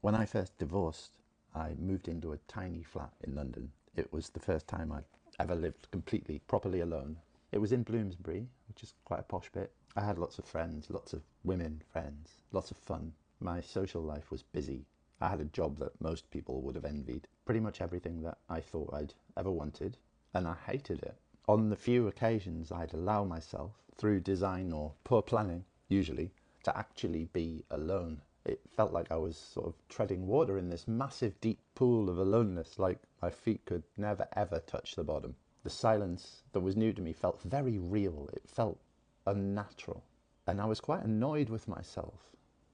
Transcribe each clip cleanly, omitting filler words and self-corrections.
When I first divorced, I moved into a tiny flat in London. It was the first time I'd ever lived completely, properly alone. It was in Bloomsbury, which is quite a posh bit. I had lots of friends, lots of women friends, lots of fun. My social life was busy. I had a job that most people would have envied. Pretty much everything that I thought I'd ever wanted, and I hated it. On the few occasions I'd allow myself, through design or poor planning, usually, to actually be alone, it felt like I was sort of treading water in this massive deep pool of aloneness, like my feet could never ever touch the bottom. The silence that was new to me felt very real. It felt unnatural. And I was quite annoyed with myself.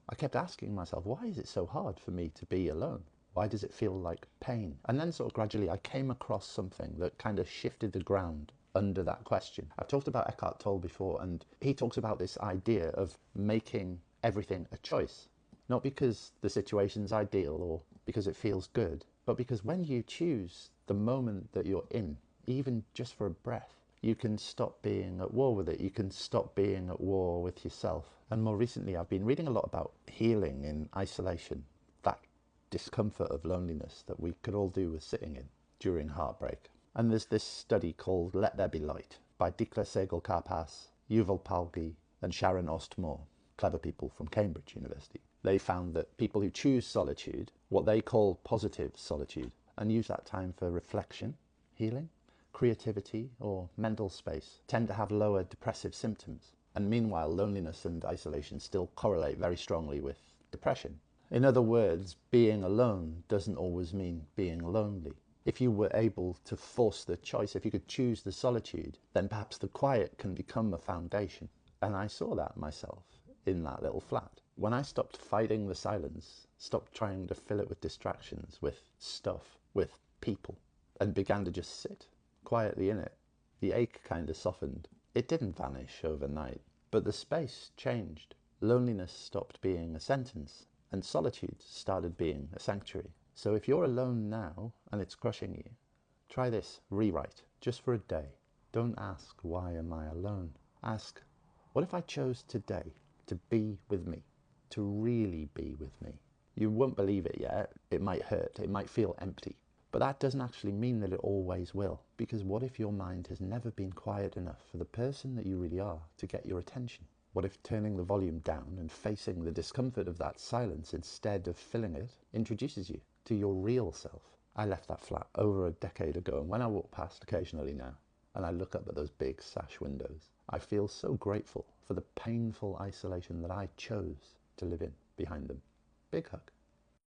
I kept asking myself, why is it so hard for me to be alone? Why does it feel like pain? And then sort of gradually I came across something that kind of shifted the ground under that question. I've talked about Eckhart Tolle before, and he talks about this idea of making everything a choice. Not because the situation's ideal or because it feels good, but because when you choose the moment that you're in, even just for a breath, you can stop being at war with it. You can stop being at war with yourself. And more recently, I've been reading a lot about healing in isolation, that discomfort of loneliness that we could all do with sitting in during heartbreak. And there's this study called Let There Be Light by Segel-Karpas, Palgi, and Palgi Ost-Mor, clever people from Cambridge University. They found that people who choose solitude, what they call positive solitude, and use that time for reflection, healing, creativity, or mental space, tend to have lower depressive symptoms. And meanwhile, loneliness and isolation still correlate very strongly with depression. In other words, being alone doesn't always mean being lonely. If you were able to force the choice, if you could choose the solitude, then perhaps the quiet can become a foundation. And I saw that myself in that little flat. When I stopped fighting the silence, stopped trying to fill it with distractions, with stuff, with people, and began to just sit quietly in it, the ache kind of softened. It didn't vanish overnight, but the space changed. Loneliness stopped being a sentence, and solitude started being a sanctuary. So if you're alone now and it's crushing you, try this rewrite just for a day. Don't ask, why am I alone? Ask, what if I chose today to be with me, to really be with me? You won't believe it yet. It might hurt. It might feel empty. But that doesn't actually mean that it always will. Because what if your mind has never been quiet enough for the person that you really are to get your attention? What if turning the volume down and facing the discomfort of that silence instead of filling it introduces you to your real self? I left that flat over a decade ago, and when I walk past occasionally now and I look up at those big sash windows, I feel so grateful for the painful isolation that I chose to live in behind them. Big hug.